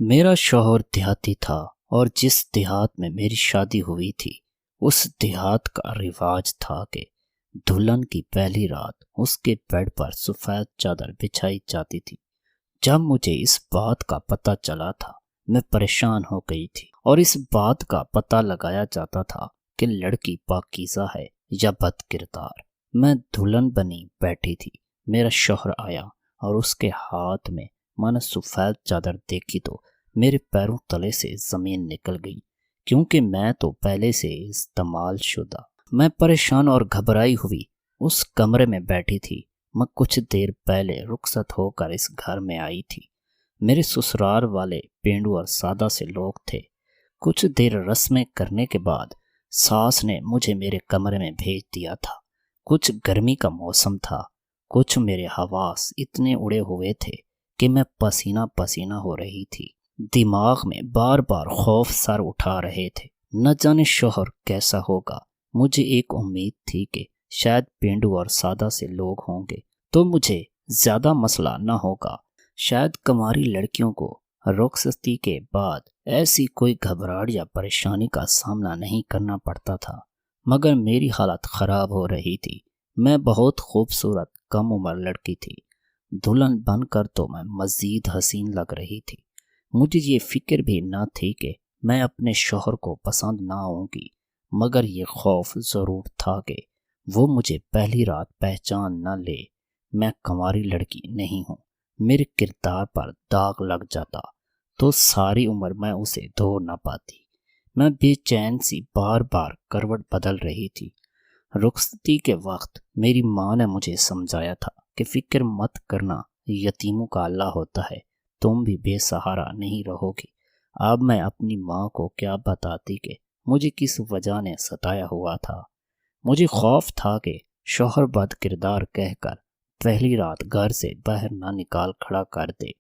میرا شوہر دیہاتی تھا اور جس دیہات میں میری شادی ہوئی تھی اس دیہات کا رواج تھا کہ دلہن کی پہلی رات اس کے بیڈ پر سفید چادر بچھائی جاتی تھی۔ جب مجھے اس بات کا پتہ چلا تھا میں پریشان ہو گئی تھی، اور اس بات کا پتہ لگایا جاتا تھا کہ لڑکی پاکیزہ ہے یا بد کردار۔ میں دلہن بنی بیٹھی تھی، میرا شوہر آیا اور اس کے ہاتھ میں نے سفید چادر دیکھی تو میرے پیروں تلے سے زمین نکل گئی، کیونکہ میں تو پہلے سے استعمال شدہ۔ میں پریشان اور گھبرائی ہوئی اس کمرے میں بیٹھی تھی۔ میں کچھ دیر پہلے رخصت ہو کر اس گھر میں آئی تھی۔ میرے سسرال والے پینڈو اور سادہ سے لوگ تھے۔ کچھ دیر رسمیں کرنے کے بعد ساس نے مجھے میرے کمرے میں بھیج دیا تھا۔ کچھ گرمی کا موسم تھا، کچھ میرے حواس اتنے اڑے ہوئے تھے کہ میں پسینہ پسینہ ہو رہی تھی۔ دماغ میں بار بار خوف سر اٹھا رہے تھے، نہ جانے شوہر کیسا ہوگا۔ مجھے ایک امید تھی کہ شاید پینڈو اور سادہ سے لوگ ہوں گے تو مجھے زیادہ مسئلہ نہ ہوگا۔ شاید کماری لڑکیوں کو رخصتی کے بعد ایسی کوئی گھبراہٹ یا پریشانی کا سامنا نہیں کرنا پڑتا تھا، مگر میری حالت خراب ہو رہی تھی۔ میں بہت خوبصورت کم عمر لڑکی تھی، دلہن بن کر تو میں مزید حسین لگ رہی تھی۔ مجھے یہ فکر بھی نہ تھی کہ میں اپنے شوہر کو پسند نہ آؤں گی، مگر یہ خوف ضرور تھا کہ وہ مجھے پہلی رات پہچان نہ لے۔ میں کنواری لڑکی نہیں ہوں، میرے کردار پر داغ لگ جاتا تو ساری عمر میں اسے دھو نہ پاتی۔ میں بے چین سی بار بار کروٹ بدل رہی تھی۔ رخصتی کے وقت میری ماں نے مجھے سمجھایا تھا کہ فکر مت کرنا، یتیموں کا اللہ ہوتا ہے، تم بھی بے سہارا نہیں رہو گی۔ اب میں اپنی ماں کو کیا بتاتی کہ مجھے کس وجہ نے ستایا ہوا تھا۔ مجھے خوف تھا کہ شوہر بد کردار کہہ کر پہلی رات گھر سے باہر نہ نکال کھڑا کر دے۔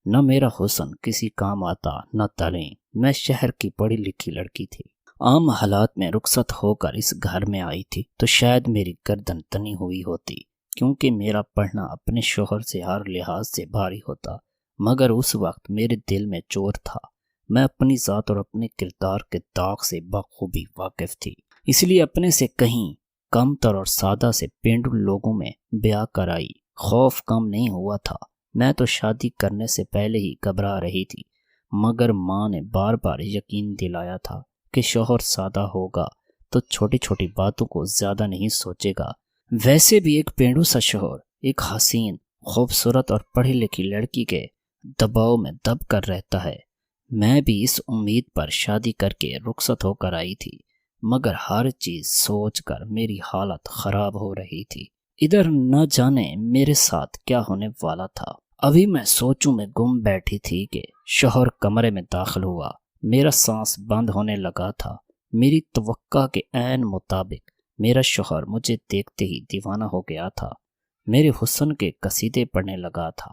نہ میرا حسن کسی کام آتا نہ تعلیم۔ میں شہر کی پڑھی لکھی لڑکی تھی، عام حالات میں رخصت ہو کر اس گھر میں آئی تھی تو شاید میری گردن تنی ہوئی ہوتی، کیونکہ میرا پڑھنا اپنے شوہر سے ہر لحاظ سے بھاری ہوتا، مگر اس وقت میرے دل میں چور تھا۔ میں اپنی ذات اور اپنے کردار کے داغ سے بخوبی واقف تھی، اس لیے اپنے سے کہیں کم تر اور سادہ سے پینڈو لوگوں میں بیاہ کرائی۔ خوف کم نہیں ہوا تھا، میں تو شادی کرنے سے پہلے ہی گھبرا رہی تھی، مگر ماں نے بار بار یقین دلایا تھا کہ شوہر سادہ ہوگا تو چھوٹی چھوٹی باتوں کو زیادہ نہیں سوچے گا۔ ویسے بھی ایک پینڈو سا شوہر ایک حسین، خوبصورت اور پڑھی لکھی لڑکی کے دباؤ میں دب کر رہتا ہے۔ میں بھی اس امید پر شادی کر کے رخصت ہو کر آئی تھی، مگر ہر چیز سوچ کر میری حالت خراب ہو رہی تھی۔ ادھر نہ جانے میرے ساتھ کیا ہونے والا تھا۔ ابھی میں سوچوں میں گم بیٹھی تھی کہ شوہر کمرے میں داخل ہوا۔ میرا سانس بند ہونے لگا تھا۔ میری توقع کے عین مطابق میرا شوہر مجھے دیکھتے ہی دیوانہ ہو گیا تھا، میرے حسن کے قصیدے پڑھنے لگا تھا۔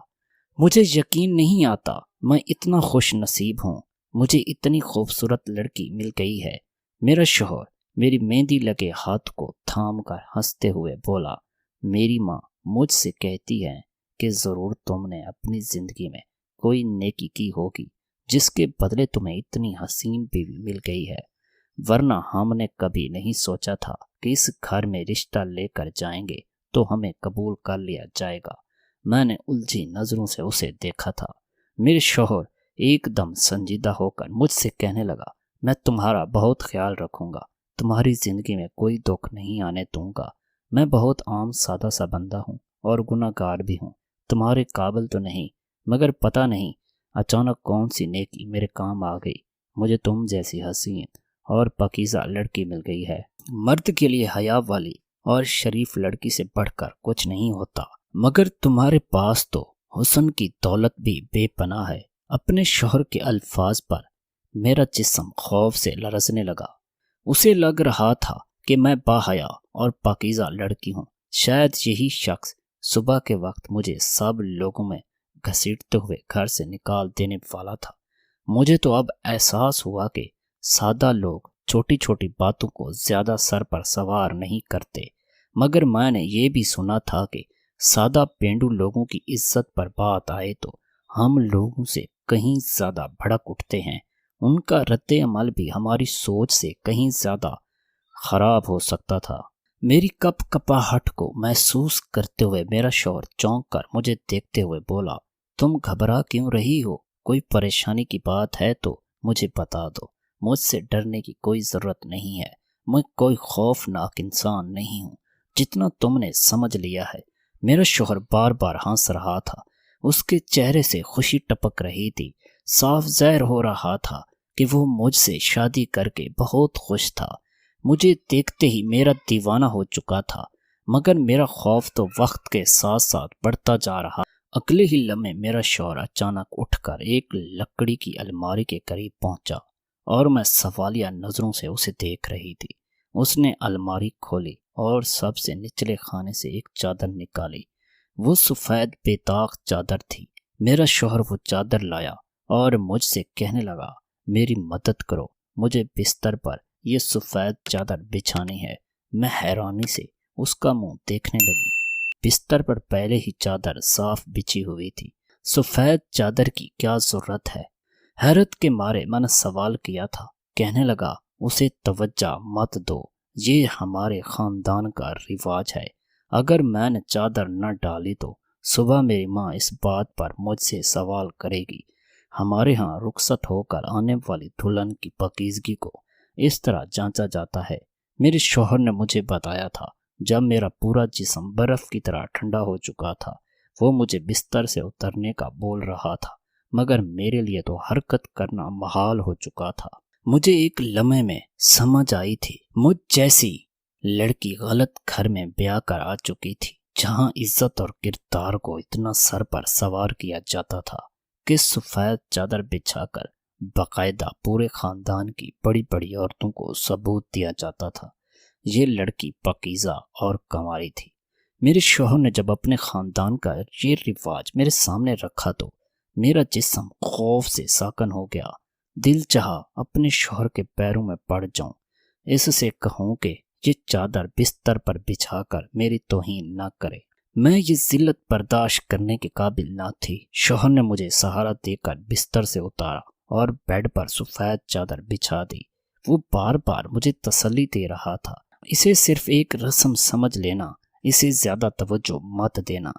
مجھے یقین نہیں آتا میں اتنا خوش نصیب ہوں، مجھے اتنی خوبصورت لڑکی مل گئی ہے۔ میرا شوہر میری مہندی لگے ہاتھ کو تھام کر ہنستے ہوئے بولا، میری ماں مجھ سے کہتی ہے کہ ضرور تم نے اپنی زندگی میں کوئی نیکی کی ہوگی جس کے بدلے تمہیں اتنی حسین بیوی مل گئی ہے، ورنہ ہم نے کبھی نہیں سوچا تھا کہ اس گھر میں رشتہ لے کر جائیں گے تو ہمیں قبول کر لیا جائے گا۔ میں نے الجھی نظروں سے اسے دیکھا تھا۔ میرے شوہر ایک دم سنجیدہ ہو کر مجھ سے کہنے لگا، میں تمہارا بہت خیال رکھوں گا، تمہاری زندگی میں کوئی دکھ نہیں آنے دوں گا۔ میں بہت عام سادہ سا بندہ ہوں اور گناہ گار بھی ہوں، تمہارے قابل تو نہیں، مگر پتہ نہیں اچانک کون سی نیکی میرے کام آ گئی، مجھے تم جیسی حسین اور پاکیزہ لڑکی مل گئی ہے۔ مرد کے لیے حیا والی اور شریف لڑکی سے بڑھ کر کچھ نہیں ہوتا، مگر تمہارے پاس تو حسن کی دولت بھی بے پناہ ہے۔ اپنے شوہر کے الفاظ پر میرا جسم خوف سے لرزنے لگا۔ اسے لگ رہا تھا کہ میں باحیا اور پاکیزہ لڑکی ہوں۔ شاید یہی شخص صبح کے وقت مجھے سب لوگوں میں گھسیٹتے ہوئے گھر سے نکال دینے والا تھا۔ مجھے تو اب احساس ہوا کہ سادہ لوگ چھوٹی چھوٹی باتوں کو زیادہ سر پر سوار نہیں کرتے، مگر میں نے یہ بھی سنا تھا کہ سادہ پینڈو لوگوں کی عزت پر بات آئے تو ہم لوگوں سے کہیں زیادہ بھڑک اٹھتے ہیں، ان کا رد عمل بھی ہماری سوچ سے کہیں زیادہ خراب ہو سکتا تھا۔ میری کپ کپاہٹ کو محسوس کرتے ہوئے میرا شوہر چونک کر مجھے دیکھتے ہوئے بولا، تم گھبرا کیوں رہی ہو؟ کوئی پریشانی کی بات ہے تو مجھے بتا دو۔ مجھ سے ڈرنے کی کوئی ضرورت نہیں ہے، میں کوئی خوفناک انسان نہیں ہوں جتنا تم نے سمجھ لیا ہے۔ میرا شوہر بار بار ہنس رہا تھا، اس کے چہرے سے خوشی ٹپک رہی تھی، صاف ظاہر ہو رہا تھا کہ وہ مجھ سے شادی کر کے بہت خوش تھا۔ مجھے دیکھتے ہی میرا دیوانہ ہو چکا تھا، مگر میرا خوف تو وقت کے ساتھ ساتھ بڑھتا جا رہا۔ اگلے ہی لمحے میرا شوہر اچانک اٹھ کر ایک لکڑی کی الماری کے قریب پہنچا اور میں سوالیہ نظروں سے اسے دیکھ رہی تھی۔ اس نے الماری کھولی اور سب سے نچلے خانے سے ایک چادر نکالی۔ وہ سفید بے داغ چادر تھی۔ میرا شوہر وہ چادر لایا اور مجھ سے کہنے لگا، میری مدد کرو، مجھے بستر پر یہ سفید چادر بچھانی ہے۔ میں حیرانی سے اس کا منہ دیکھنے لگی۔ بستر پر پہلے ہی چادر صاف بچھی ہوئی تھی، سفید چادر کی کیا ضرورت ہے؟ حیرت کے مارے میں نے سوال کیا تھا۔ کہنے لگا، اسے توجہ مت دو، یہ ہمارے خاندان کا رواج ہے۔ اگر میں نے چادر نہ ڈالی تو صبح میری ماں اس بات پر مجھ سے سوال کرے گی۔ ہمارے ہاں رخصت ہو کر آنے والی دلہن کی پاکیزگی کو اس طرح جانچا جاتا ہے۔ میرے شوہر نے مجھے بتایا تھا جب میرا پورا جسم برف کی طرح ٹھنڈا ہو چکا تھا۔ وہ مجھے بستر سے اترنے کا بول رہا تھا، مگر میرے لیے تو حرکت کرنا محال ہو چکا تھا۔ مجھے ایک لمحے میں سمجھ آئی تھی، مجھ جیسی لڑکی غلط گھر میں بیاہ کر آ چکی تھی، جہاں عزت اور کردار کو اتنا سر پر سوار کیا جاتا تھا کہ سفید چادر بچھا کر باقاعدہ پورے خاندان کی بڑی بڑی عورتوں کو ثبوت دیا جاتا تھا۔ یہ لڑکی پاکیزہ اور کنواری تھی۔ میرے شوہر نے جب اپنے خاندان کا یہ رواج میرے سامنے رکھا تو میرا جسم خوف سے ساکن ہو گیا۔ دل چاہا اپنے شوہر کے پیروں میں پڑ جاؤں، اس سے کہوں کہ یہ چادر بستر پر بچھا کر میری توہین نہ کرے۔ میں یہ ذلت برداشت کرنے کے قابل نہ تھی۔ شوہر نے مجھے سہارا دے کر بستر سے اتارا اور بیڈ پر سفید چادر بچھا دی۔ وہ بار بار مجھے تسلی دے رہا تھا، اسے صرف ایک رسم سمجھ لینا، اسے زیادہ توجہ مت دینا۔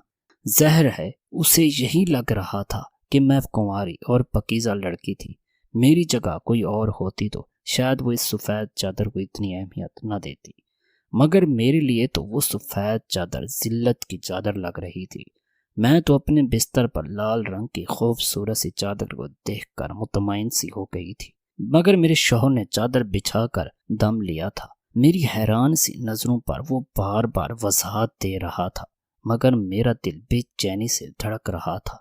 ظاہر ہے اسے یہی لگ رہا تھا کہ میں کنواری اور پاکیزہ لڑکی تھی۔ میری جگہ کوئی اور ہوتی تو شاید وہ اس سفید چادر کو اتنی اہمیت نہ دیتی، مگر میرے لیے تو وہ سفید چادر ذلت کی چادر لگ رہی تھی۔ میں تو اپنے بستر پر لال رنگ کی خوبصورت سی چادر کو دیکھ کر مطمئن سی ہو گئی تھی، مگر میرے شوہر نے چادر بچھا کر دم لیا تھا۔ میری حیران سی نظروں پر وہ بار بار وضاحت دے رہا تھا، مگر میرا دل بے چینی سے دھڑک رہا تھا۔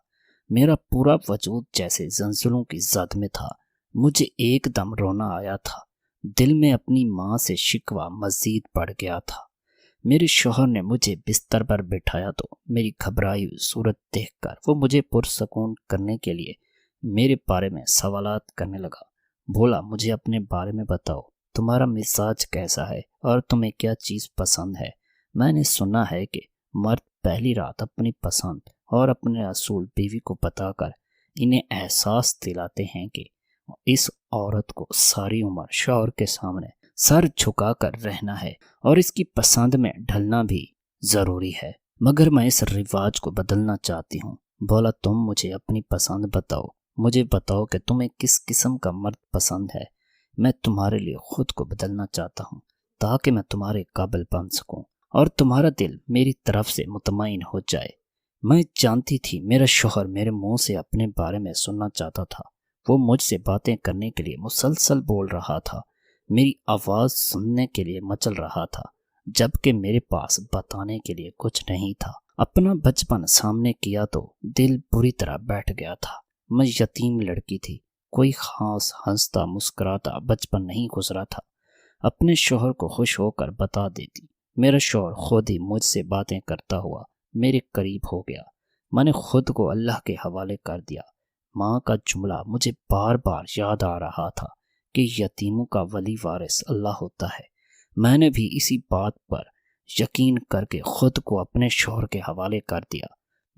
میرا پورا وجود جیسے زلزلوں کی زد میں تھا۔ مجھے ایک دم رونا آیا تھا، دل میں اپنی ماں سے شکوہ مزید بڑھ گیا تھا۔ میرے شوہر نے مجھے بستر پر بٹھایا تو میری گھبرائی ہوئی صورت دیکھ کر وہ مجھے پرسکون کرنے کے لیے میرے بارے میں سوالات کرنے لگا۔ بولا، مجھے اپنے بارے میں بتاؤ، تمہارا مزاج کیسا ہے اور تمہیں کیا چیز پسند ہے؟ میں نے سنا ہے کہ مرد پہلی رات اپنی پسند اور اپنے اصول بیوی کو بتا کر انہیں احساس دلاتے ہیں کہ اس عورت کو ساری عمر شوہر کے سامنے سر جھکا کر رہنا ہے اور اس کی پسند میں ڈھلنا بھی ضروری ہے، مگر میں اس رواج کو بدلنا چاہتی ہوں۔ بولا، تم مجھے اپنی پسند بتاؤ، مجھے بتاؤ کہ تمہیں کس قسم کا مرد پسند ہے۔ میں تمہارے لیے خود کو بدلنا چاہتا ہوں تاکہ میں تمہارے قابل بن سکوں اور تمہارا دل میری طرف سے مطمئن ہو جائے۔ میں جانتی تھی میرا شوہر میرے منہ سے اپنے بارے میں سننا چاہتا تھا۔ وہ مجھ سے باتیں کرنے کے لیے مسلسل بول رہا تھا، میری آواز سننے کے لیے مچل رہا تھا، جبکہ میرے پاس بتانے کے لیے کچھ نہیں تھا۔ اپنا بچپن سامنے کیا تو دل بری طرح بیٹھ گیا تھا۔ میں یتیم لڑکی تھی، کوئی خاص ہنستا مسکراتا بچپن نہیں گزرا تھا۔ اپنے شوہر کو خوش ہو کر بتا دیتی۔ میرا شوہر خود ہی مجھ سے باتیں کرتا ہوا میرے قریب ہو گیا۔ میں نے خود کو اللہ کے حوالے کر دیا۔ ماں کا جملہ مجھے بار بار یاد آ رہا تھا کہ یتیموں کا ولی وارث اللہ ہوتا ہے۔ میں نے بھی اسی بات پر یقین کر کے خود کو اپنے شوہر کے حوالے کر دیا۔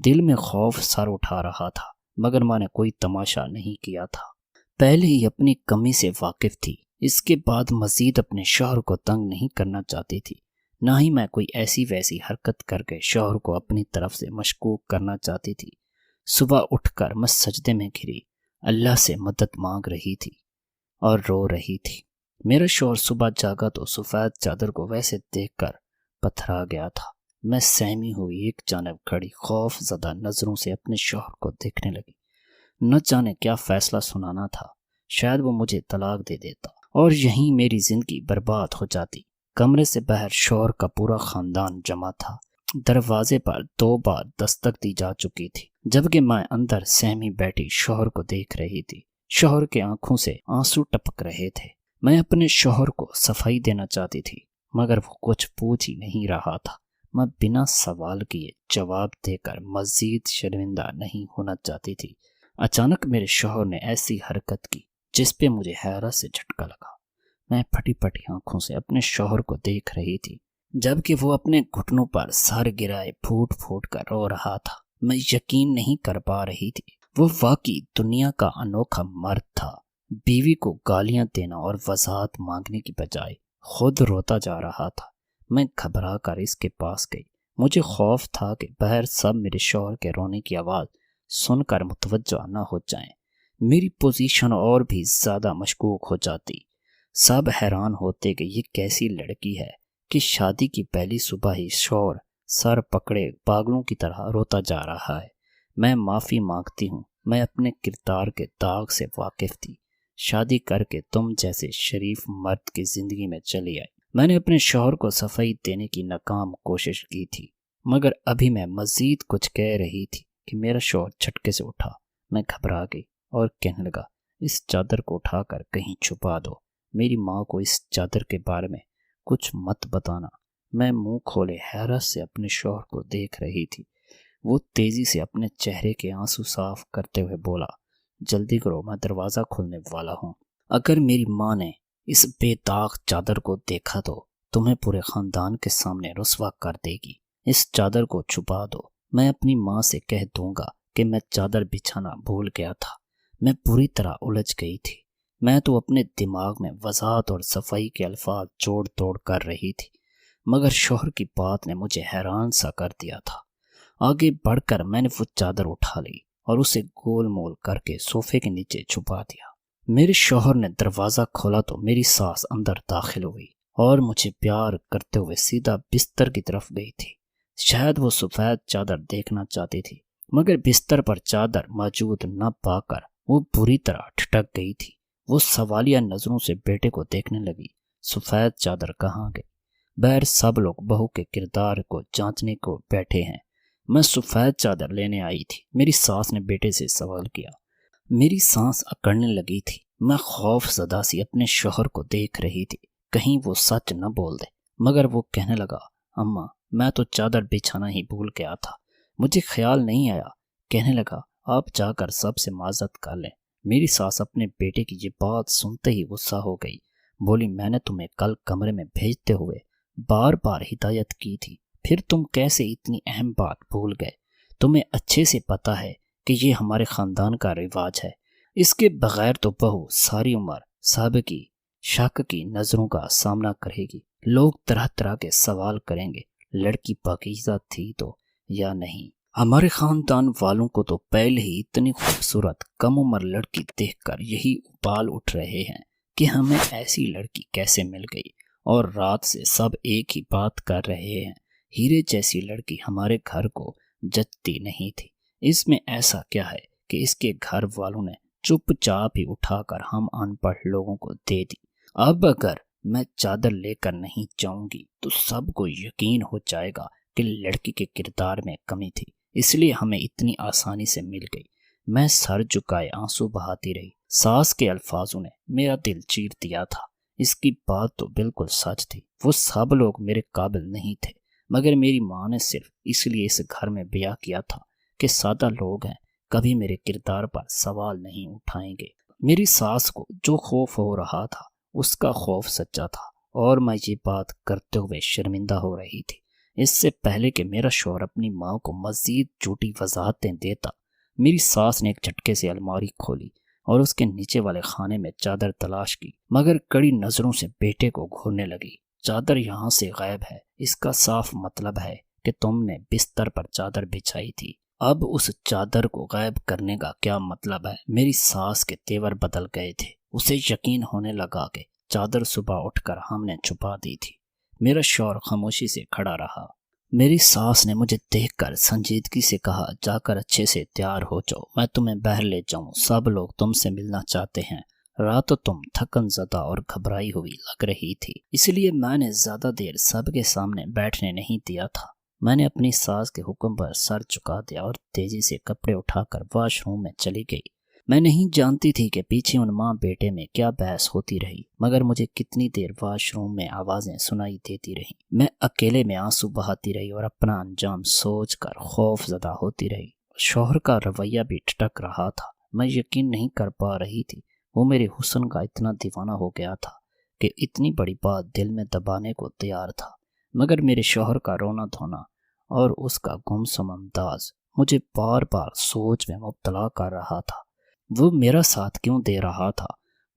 دل میں خوف سر اٹھا رہا تھا، مگر ماں نے کوئی تماشا نہیں کیا تھا۔ پہلے ہی اپنی کمی سے واقف تھی، اس کے بعد مزید اپنے شوہر کو تنگ نہیں کرنا چاہتی تھی، نہ ہی میں کوئی ایسی ویسی حرکت کر کے شوہر کو اپنی طرف سے مشکوک کرنا چاہتی تھی۔ صبح اٹھ کر میں سجدے میں گری اللہ سے مدد مانگ رہی تھی اور رو رہی تھی۔ میرا شوہر صبح جاگا تو سفید چادر کو ویسے دیکھ کر پتھرا گیا تھا۔ میں سہمی ہوئی ایک جانب کھڑی خوف زدہ نظروں سے اپنے شوہر کو دیکھنے لگی۔ نہ جانے کیا فیصلہ سنانا تھا، شاید وہ مجھے طلاق دے دیتا اور یہیں میری زندگی برباد ہو جاتی۔ کمرے سے باہر شوہر کا پورا خاندان جمع تھا۔ دروازے پر 2 بار دستک دی جا چکی تھی، جبکہ میں اندر سہمی بیٹھی شوہر کو دیکھ رہی تھی۔ شوہر کے آنکھوں سے آنسو ٹپک رہے تھے۔ میں اپنے شوہر کو صفائی دینا چاہتی تھی، مگر وہ کچھ پوچھ ہی نہیں رہا تھا۔ میں بنا سوال کیے جواب دے کر مزید شرمندہ نہیں ہونا چاہتی تھی۔ اچانک میرے شوہر نے ایسی حرکت کی جس پہ مجھے حیرت سے جھٹکا لگا۔ میں پھٹی پھٹی آنکھوں سے اپنے شوہر کو دیکھ رہی تھی، جبکہ وہ اپنے گھٹنوں پر سر گرائے پھوٹ پھوٹ کر رو رہا تھا۔ میں یقین نہیں کر پا رہی تھی، وہ واقعی دنیا کا انوکھا مرد تھا۔ بیوی کو گالیاں دینا اور وضاحت مانگنے کی بجائے خود روتا جا رہا تھا۔ میں گھبرا کر اس کے پاس گئی۔ مجھے خوف تھا کہ باہر سب میرے شوہر کے رونے کی آواز سن کر متوجہ نہ ہو جائیں، میری پوزیشن اور بھی زیادہ مشکوک ہو جاتی۔ سب حیران ہوتے کہ یہ کیسی لڑکی ہے کہ شادی کی پہلی صبح ہی شوہر سر پکڑے پاگلوں کی طرح روتا جا رہا ہے۔ میں معافی مانگتی ہوں، میں اپنے کردار کے داغ سے واقف تھی۔ شادی کر کے تم جیسے شریف مرد کی زندگی میں چلی آئی۔ میں نے اپنے شوہر کو صفائی دینے کی ناکام کوشش کی تھی، مگر ابھی میں مزید کچھ کہہ رہی تھی کہ میرا شوہر جھٹکے سے اٹھا۔ میں گھبرا گئی اور کہنے لگا، اس چادر کو اٹھا کر کہیں چھپا دو، میری ماں کو اس چادر کے بارے میں کچھ مت بتانا۔ میں منہ کھولے حیرت سے اپنے شوہر کو دیکھ رہی تھی۔ وہ تیزی سے اپنے چہرے کے آنسو صاف کرتے ہوئے بولا، جلدی کرو، میں دروازہ کھولنے والا ہوں۔ اگر میری ماں نے اس بے داغ چادر کو دیکھا تو تمہیں پورے خاندان کے سامنے رسوا کر دے گی۔ اس چادر کو چھپا دو، میں اپنی ماں سے کہہ دوں گا کہ میں چادر بچھانا بھول گیا تھا۔ میں پوری طرح الجھ گئی تھی۔ میں تو اپنے دماغ میں وضاحت اور صفائی کے الفاظ جوڑ توڑ کر رہی تھی، مگر شوہر کی بات نے مجھے حیران سا کر دیا تھا۔ آگے بڑھ کر میں نے وہ چادر اٹھا لی اور اسے گول مول کر کے صوفے کے نیچے چھپا دیا۔ میرے شوہر نے دروازہ کھولا تو میری ساس اندر داخل ہوئی اور مجھے پیار کرتے ہوئے سیدھا بستر کی طرف گئی تھی۔ شاید وہ سفید چادر دیکھنا چاہتی تھی، مگر بستر پر چادر موجود نہ پا کر وہ بری طرح ٹھٹک گئی تھی۔ وہ سوالیہ نظروں سے بیٹے کو دیکھنے لگی، سفید چادر کہاں گئی؟ باہر سب لوگ بہو کے کردار کو جانچنے کو بیٹھے ہیں، میں سفید چادر لینے آئی تھی، میری ساس نے بیٹے سے سوال کیا۔ میری سانس اکڑنے لگی تھی۔ میں خوف زدہ سی اپنے شوہر کو دیکھ رہی تھی، کہیں وہ سچ نہ بول دے، مگر وہ کہنے لگا، اماں میں تو چادر بچھانا ہی بھول گیا تھا، مجھے خیال نہیں آیا۔ کہنے لگا، آپ جا کر سب سے معذرت کر لیں۔ میری ساس اپنے بیٹے کی یہ بات سنتے ہی غصہ ہو گئی، بولی، میں نے تمہیں کل کمرے میں بھیجتے ہوئے بار بار ہدایت کی تھی، پھر تم کیسے اتنی اہم بات بھول گئے؟ تمہیں اچھے سے پتا ہے کہ یہ ہمارے خاندان کا رواج ہے، اس کے بغیر تو بہو ساری عمر صاحب کی شک کی نظروں کا سامنا کرے گی، لوگ طرح طرح کے سوال کریں گے، لڑکی پاکیزہ تھی تو یا نہیں۔ ہمارے خاندان والوں کو تو پہلے ہی اتنی خوبصورت کم عمر لڑکی دیکھ کر یہی ابال اٹھ رہے ہیں کہ ہمیں ایسی لڑکی کیسے مل گئی، اور رات سے سب ایک ہی بات کر رہے ہیں، ہیرے جیسی لڑکی ہمارے گھر کو جچتی نہیں تھی۔ اس میں ایسا کیا ہے کہ اس کے گھر والوں نے چپ چاپ ہی اٹھا کر ہم ان پڑھ لوگوں کو دے دی۔ اب اگر میں چادر لے کر نہیں جاؤں گی تو سب کو یقین ہو جائے گا کہ لڑکی کے کردار میں کمی تھی، اس لیے ہمیں اتنی آسانی سے مل گئی۔ میں سر جھکائے آنسو بہاتی رہی۔ ساس کے الفاظوں نے میرا دل چیر دیا تھا۔ اس کی بات تو بالکل سچ تھی، وہ سب لوگ میرے قابل نہیں تھے، مگر میری ماں نے صرف اس لیے اس گھر میں بیاہ کیا تھا کہ سادہ لوگ ہیں، کبھی میرے کردار پر سوال نہیں اٹھائیں گے۔ میری ساس کو جو خوف ہو رہا تھا اس کا خوف سچا تھا، اور میں یہ بات کرتے ہوئے شرمندہ ہو رہی تھی۔ اس سے پہلے کہ میرا شوہر اپنی ماں کو مزید جھوٹی وضاحتیں دیتا، میری ساس نے ایک جھٹکے سے الماری کھولی اور اس کے نیچے والے خانے میں چادر تلاش کی، مگر کڑی نظروں سے بیٹے کو گھورنے لگی۔ چادر یہاں سے غائب ہے، اس کا صاف مطلب ہے کہ تم نے بستر پر چادر بچھائی تھی۔ اب اس چادر کو غائب کرنے کا کیا مطلب ہے؟ میری ساس کے تیور بدل گئے تھے۔ اسے یقین ہونے لگا کہ چادر صبح اٹھ کر ہم نے چھپا دی تھی۔ میرا شوہر خاموشی سے کھڑا رہا۔ میری ساس نے مجھے دیکھ کر سنجیدگی سے کہا، جا کر اچھے سے تیار ہو جاؤ، میں تمہیں باہر لے جاؤں، سب لوگ تم سے ملنا چاہتے ہیں۔ رات تم تھکن زدہ اور گھبرائی ہوئی لگ رہی تھی، اس لیے میں نے زیادہ دیر سب کے سامنے بیٹھنے نہیں دیا تھا۔ میں نے اپنی ساس کے حکم پر سر جھکا دیا اور تیزی سے کپڑے اٹھا کر واش روم میں چلی گئی۔ میں نہیں جانتی تھی کہ پیچھے ان ماں بیٹے میں کیا بحث ہوتی رہی، مگر مجھے کتنی دیر واش روم میں آوازیں سنائی دیتی رہیں۔ میں اکیلے میں آنسو بہاتی رہی اور اپنا انجام سوچ کر خوف زدہ ہوتی رہی۔ شوہر کا رویہ بھی ٹھٹک رہا تھا۔ میں یقین نہیں کر پا رہی تھی وہ میرے حسن کا اتنا دیوانہ ہو گیا تھا کہ اتنی بڑی بات دل میں دبانے کو تیار تھا۔ مگر میرے شوہر کا رونا دھونا اور اس کا گمسم انداز مجھے بار بار سوچ میں مبتلا کر رہا تھا۔ وہ میرا ساتھ کیوں دے رہا تھا؟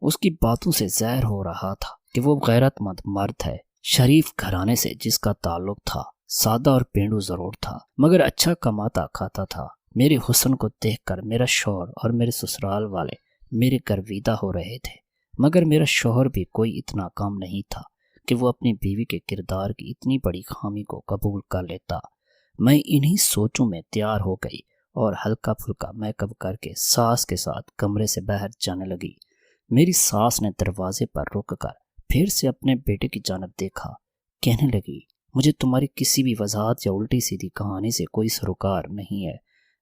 اس کی باتوں سے ظاہر ہو رہا تھا کہ وہ غیرت مند مرد ہے، شریف گھرانے سے جس کا تعلق تھا، سادہ اور پینڈو ضرور تھا مگر اچھا کماتا کھاتا تھا۔ میرے حسن کو دیکھ کر میرا شوہر اور میرے سسرال والے میرے گرویدہ ہو رہے تھے، مگر میرا شوہر بھی کوئی اتنا کام نہیں تھا کہ وہ اپنی بیوی کے کردار کی اتنی بڑی خامی کو قبول کر لیتا۔ میں انہی سوچوں میں تیار ہو گئی اور ہلکا پھلکا میک اپ کر کے ساس کے ساتھ کمرے سے باہر جانے لگی۔ میری ساس نے دروازے پر رک کر پھر سے اپنے بیٹے کی جانب دیکھا، کہنے لگی، مجھے تمہاری کسی بھی وضاحت یا الٹی سیدھی کہانی سے کوئی سروکار نہیں ہے۔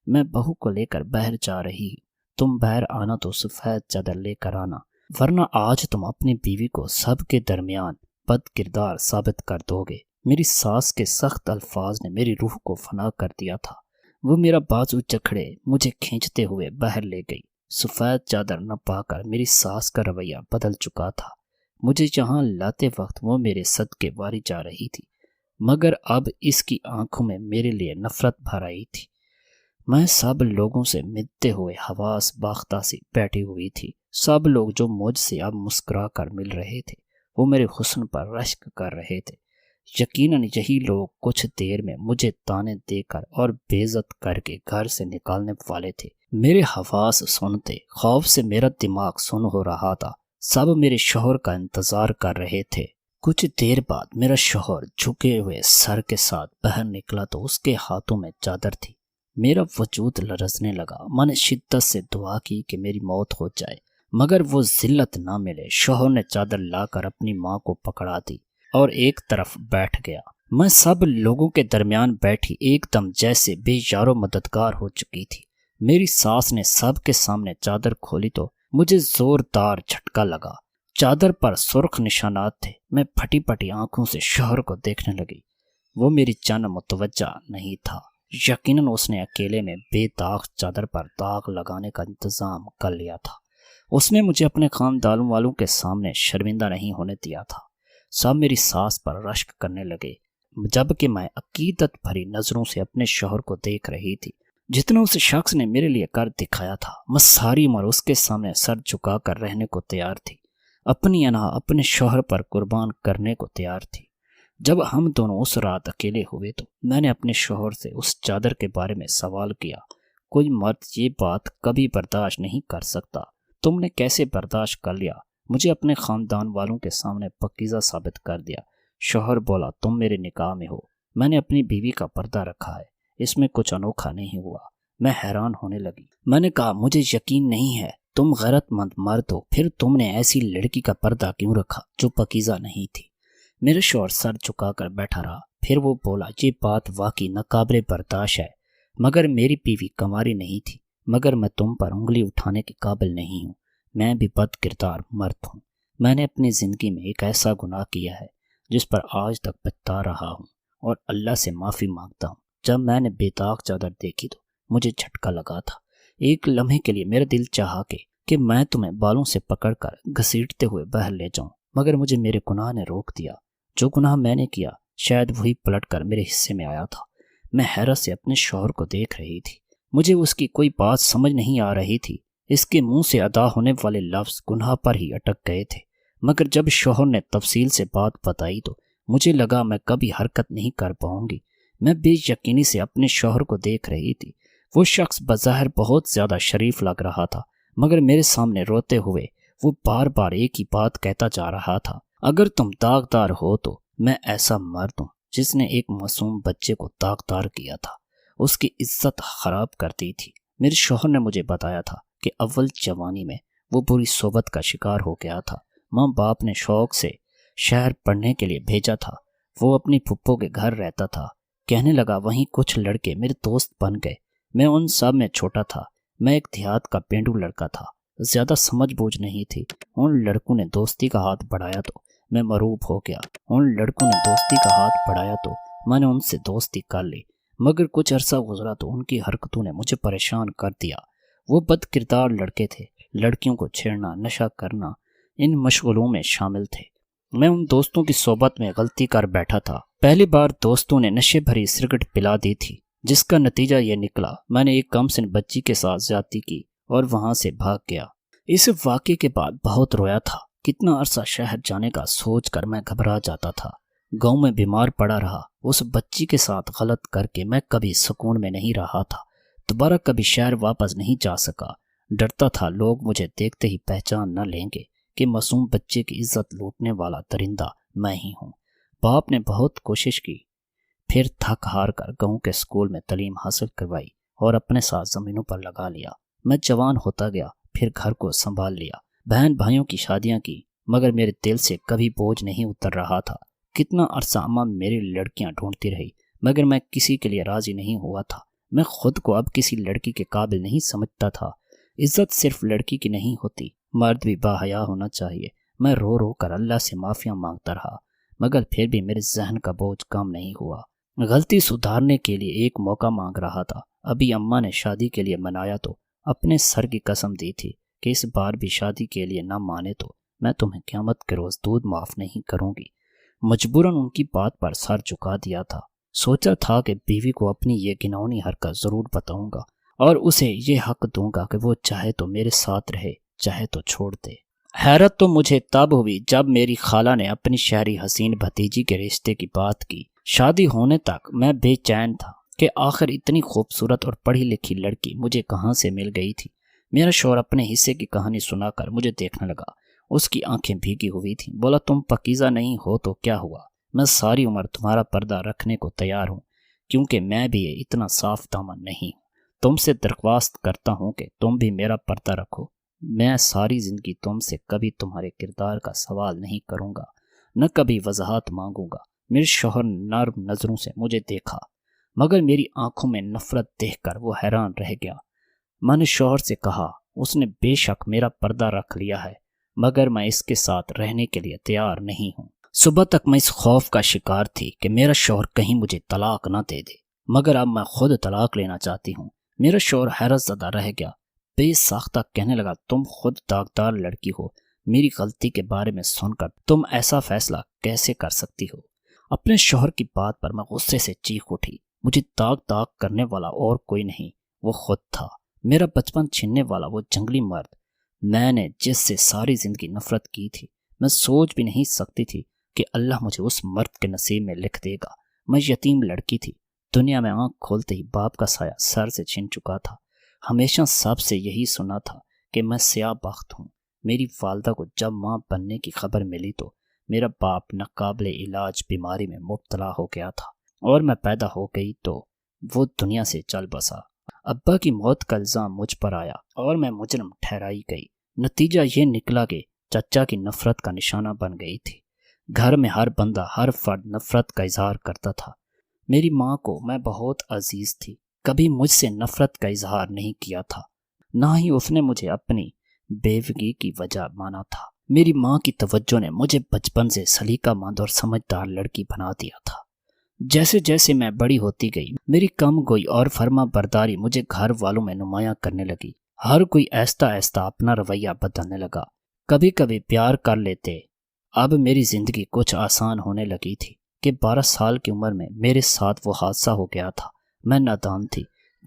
میں بہو کو لے کر باہر جا رہی ہوں، تم باہر آنا تو سفید چادر لے کر آنا، ورنہ آج تم اپنی بیوی کو سب کے درمیان بد کردار ثابت کر دو گے۔ میری ساس کے سخت الفاظ نے میری روح کو فنا کر دیا تھا۔ وہ میرا بازو جکڑے مجھے کھینچتے ہوئے باہر لے گئی۔ سفید چادر نہ پا کر میری ساس کا رویہ بدل چکا تھا۔ مجھے یہاں لاتے وقت وہ میرے صدقے واری جا رہی تھی، مگر اب اس کی آنکھوں میں میرے لیے نفرت بھر آئی تھی۔ میں سب لوگوں سے ملتے ہوئے حواس باختہ سی بیٹھی ہوئی تھی۔ سب لوگ جو مجھ سے اب مسکرا کر مل رہے تھے وہ میرے حسن پر رشک کر رہے تھے۔ یقیناً یہی لوگ کچھ دیر میں مجھے تانے دے کر اور بے عزت کر کے گھر سے نکالنے والے تھے۔ میرے حواس سنتے خوف سے میرا دماغ سن ہو رہا تھا۔ سب میرے شوہر کا انتظار کر رہے تھے۔ کچھ دیر بعد میرا شوہر جھکے ہوئے سر کے ساتھ باہر نکلا تو اس کے ہاتھوں میں چادر تھی۔ میرا وجود لرزنے لگا۔ میں نے شدت سے دعا کی کہ میری موت ہو جائے، مگر وہ ذلت نہ ملے۔ شوہر نے چادر لا کر اپنی ماں کو پکڑا دی اور ایک طرف بیٹھ گیا۔ میں سب لوگوں کے درمیان بیٹھی ایک دم جیسے بے یار و مددگار ہو چکی تھی۔ میری ساس نے سب کے سامنے چادر کھولی تو مجھے زوردار جھٹکا لگا۔ چادر پر سرخ نشانات تھے۔ میں پھٹی پھٹی آنکھوں سے شوہر کو دیکھنے لگی۔ وہ میری جانب متوجہ نہیں تھا۔ یقیناً اس نے اکیلے میں بے داغ چادر پر داغ لگانے کا انتظام کر لیا تھا۔ اس نے مجھے اپنے خاندان والوں کے سامنے شرمندہ نہیں ہونے دیا تھا۔ سب میری ساس پر رشک کرنے لگے، جبکہ میں عقیدت بھری نظروں سے اپنے شوہر کو دیکھ رہی تھی۔ جتنا اس شخص نے میرے لیے کر دکھایا تھا، میں ساری عمر اس کے سامنے سر جھکا کر رہنے کو تیار تھی، اپنی انا اپنے شوہر پر قربان کرنے کو تیار تھی۔ جب ہم دونوں اس رات اکیلے ہوئے تو میں نے اپنے شوہر سے اس چادر کے بارے میں سوال کیا۔ کوئی مرد یہ بات کبھی برداشت نہیں کر سکتا، تم نے کیسے برداشت کر لیا؟ مجھے اپنے خاندان والوں کے سامنے پاکیزہ ثابت کر دیا۔ شوہر بولا، تم میرے نکاح میں ہو، میں نے اپنی بیوی کا پردہ رکھا ہے، اس میں کچھ انوکھا نہیں ہوا۔ میں حیران ہونے لگی۔ میں نے کہا، مجھے یقین نہیں ہے، تم غیرت مند مرد ہو، پھر تم نے ایسی لڑکی کا پردہ کیوں رکھا جو پاکیزہ نہیں تھی؟ میرا شوہر سر جھکا کر بیٹھا رہا۔ پھر وہ بولا، یہ بات واقعی ناقابل برداشت ہے، مگر میری بیوی کنواری نہیں تھی، مگر میں تم پر انگلی اٹھانے کے قابل نہیں ہوں، میں بھی بد کردار مرد ہوں۔ میں نے اپنی زندگی میں ایک ایسا گناہ کیا ہے جس پر آج تک پچھتا رہا ہوں اور اللہ سے معافی مانگتا ہوں۔ جب میں نے بے داغ چادر دیکھی تو مجھے جھٹکا لگا تھا۔ ایک لمحے کے لیے میرا دل چاہا کہ میں تمہیں بالوں سے پکڑ کر گھسیٹتے ہوئے باہر لے جاؤں، مگر مجھے میرے گناہ نے روک دیا۔ جو گناہ میں نے کیا شاید وہی پلٹ کر میرے حصے میں آیا تھا۔ میں حیرت سے اپنے شوہر کو دیکھ رہی تھی۔ مجھے اس کی کوئی بات سمجھ نہیں آ رہی تھی۔ اس کے منہ سے ادا ہونے والے لفظ گناہ پر ہی اٹک گئے تھے، مگر جب شوہر نے تفصیل سے بات بتائی تو مجھے لگا میں کبھی حرکت نہیں کر پاؤں گی۔ میں بے یقینی سے اپنے شوہر کو دیکھ رہی تھی۔ وہ شخص بظاہر بہت زیادہ شریف لگ رہا تھا، مگر میرے سامنے روتے ہوئے وہ بار بار ایک ہی بات کہتا جا رہا تھا، اگر تم داغدار ہو تو میں ایسا مرد ہوں جس نے ایک معصوم بچے کو داغدار کیا تھا، اس کی عزت خراب کر دی تھی۔ میرے شوہر نے مجھے بتایا تھا کہ اول جوانی میں وہ بری صحبت کا شکار ہو گیا تھا۔ ماں باپ نے شوق سے شہر پڑھنے کے لیے بھیجا تھا۔ وہ اپنی پھپھو کے گھر رہتا تھا۔ کہنے لگا وہیں کچھ لڑکے میرے دوست بن گئے۔ میں ان سب میں چھوٹا تھا۔ میں ایک دیہات کا پینڈو لڑکا تھا، زیادہ سمجھ بوجھ نہیں تھی۔ ان لڑکوں نے دوستی کا ہاتھ بڑھایا تو میں مروب ہو گیا۔ میں نے ان سے دوستی کر لی، مگر کچھ عرصہ گزرا تو ان کی حرکتوں نے مجھے پریشان کر دیا۔ وہ بد کردار لڑکے تھے، لڑکیوں کو چھیڑنا، نشہ کرنا، ان مشغلوں میں شامل تھے۔ میں ان دوستوں کی صحبت میں غلطی کر بیٹھا تھا۔ پہلی بار دوستوں نے نشے بھری سگریٹ پلا دی تھی، جس کا نتیجہ یہ نکلا میں نے ایک کم سن بچی کے ساتھ زیادتی کی اور وہاں سے بھاگ گیا۔ اس واقعے کے بعد بہت رویا تھا۔ کتنا عرصہ شہر جانے کا سوچ کر میں گھبرا جاتا تھا۔ گاؤں میں بیمار پڑا رہا۔ اس بچی کے ساتھ غلط کر کے میں کبھی سکون میں نہیں رہا تھا۔ دوبارہ کبھی شہر واپس نہیں جا سکا۔ ڈرتا تھا لوگ مجھے دیکھتے ہی پہچان نہ لیں گے کہ معصوم بچے کی عزت لوٹنے والا درندہ میں ہی ہوں۔ باپ نے بہت کوشش کی، پھر تھک ہار کر گاؤں کے اسکول میں تعلیم حاصل کروائی اور اپنے ساتھ زمینوں پر لگا لیا۔ میں جوان ہوتا گیا، پھر گھر کو سنبھال لیا، بہن بھائیوں کی شادیاں کی، مگر میرے دل سے کبھی بوجھ نہیں اتر رہا تھا۔ کتنا عرصہ اماں میری لڑکیاں ڈھونڈتی رہی، مگر میں کسی کے لیے راضی نہیں ہوا تھا۔ میں خود کو اب کسی لڑکی کے قابل نہیں سمجھتا تھا۔ عزت صرف لڑکی کی نہیں ہوتی، مرد بھی باحیا ہونا چاہیے۔ میں رو رو کر اللہ سے معافیاں مانگتا رہا، مگر پھر بھی میرے ذہن کا بوجھ کم نہیں ہوا۔ غلطی سدھارنے کے لیے ایک موقع مانگ رہا تھا۔ ابھی اماں نے شادی کے لیے منایا تو اپنے سر کی قسم دی تھی کہ اس بار بھی شادی کے لیے نہ مانے تو میں تمہیں قیامت کے روز دودھ معاف نہیں کروں گی۔ مجبوراً ان کی بات پر سر جھکا دیا تھا۔ سوچا تھا کہ بیوی کو اپنی یہ گھناؤنی حرکت ضرور بتاؤں گا اور اسے یہ حق دوں گا کہ وہ چاہے تو میرے ساتھ رہے، چاہے تو چھوڑ دے۔ حیرت تو مجھے تب ہوئی جب میری خالہ نے اپنی شہری حسین بھتیجی کے رشتے کی بات کی۔ شادی ہونے تک میں بے چین تھا کہ آخر اتنی خوبصورت اور پڑھی لکھی لڑکی مجھے کہاں سے مل گئی تھی۔ میرا شوہر اپنے حصے کی کہانی سنا کر مجھے دیکھنے لگا۔ اس کی آنکھیں بھیگی ہوئی تھیں۔ بولا تم پاکیزہ نہیں ہو تو کیا ہوا؟ میں ساری عمر تمہارا پردہ رکھنے کو تیار ہوں، کیونکہ میں بھی اتنا صاف دامن نہیں ہوں۔ تم سے درخواست کرتا ہوں کہ تم بھی میرا پردہ رکھو۔ میں ساری زندگی تم سے کبھی تمہارے کردار کا سوال نہیں کروں گا، نہ کبھی وضاحت مانگوں گا۔ میرے شوہر نرم نظروں سے مجھے دیکھا، مگر میری آنکھوں میں نفرت دیکھ کر وہ حیران رہ گیا۔ میں نے شوہر سے کہا اس نے بے شک میرا پردہ رکھ لیا ہے، مگر میں اس کے ساتھ رہنے کے لیے تیار نہیں ہوں۔ صبح تک میں اس خوف کا شکار تھی کہ میرا شوہر کہیں مجھے طلاق نہ دے دے، مگر اب میں خود طلاق لینا چاہتی ہوں۔ میرا شوہر حیرت زدہ رہ گیا، بے ساختہ کہنے لگا تم خود داغدار لڑکی ہو، میری غلطی کے بارے میں سن کر تم ایسا فیصلہ کیسے کر سکتی ہو؟ اپنے شوہر کی بات پر میں غصے سے چیخ اٹھی۔ مجھے داغ کرنے والا اور کوئی نہیں، وہ خود تھا، میرا بچپن چھیننے والا وہ جنگلی مرد، میں نے جس سے ساری زندگی نفرت کی تھی۔ میں سوچ بھی نہیں سکتی تھی کہ اللہ مجھے اس مرد کے نصیب میں لکھ دے گا۔ میں یتیم لڑکی تھی، دنیا میں آنکھ کھولتے ہی باپ کا سایہ سر سے چھن چکا تھا۔ ہمیشہ سب سے یہی سنا تھا کہ میں سیاہ بخت ہوں۔ میری والدہ کو جب ماں بننے کی خبر ملی تو میرا باپ ناقابل علاج بیماری میں مبتلا ہو گیا تھا اور میں پیدا ہو گئی تو وہ دنیا سے چل بسا۔ ابا کی موت کا الزام مجھ پر آیا اور میں مجرم ٹھہرائی گئی۔ نتیجہ یہ نکلا کہ چچا کی نفرت کا نشانہ بن گئی تھی۔ گھر میں ہر بندہ، ہر فرد نفرت کا اظہار کرتا تھا۔ میری ماں کو میں بہت عزیز تھی، کبھی مجھ سے نفرت کا اظہار نہیں کیا تھا، نہ ہی اس نے مجھے اپنی بیوگی کی وجہ مانا تھا۔ میری ماں کی توجہ نے مجھے بچپن سے سلیقہ مند اور سمجھدار لڑکی بنا دیا تھا۔ جیسے جیسے میں بڑی ہوتی گئی، میری کم گوئی اور فرما برداری مجھے گھر والوں میں نمایاں کرنے لگی۔ ہر کوئی آہستہ آہستہ اپنا رویہ بدلنے لگا، کبھی کبھی پیار کر لیتے۔ اب میری زندگی کچھ آسان ہونے لگی تھی کہ 12 سال کی عمر میں میرے ساتھ وہ حادثہ ہو گیا تھا۔ میں نادان تھی،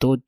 2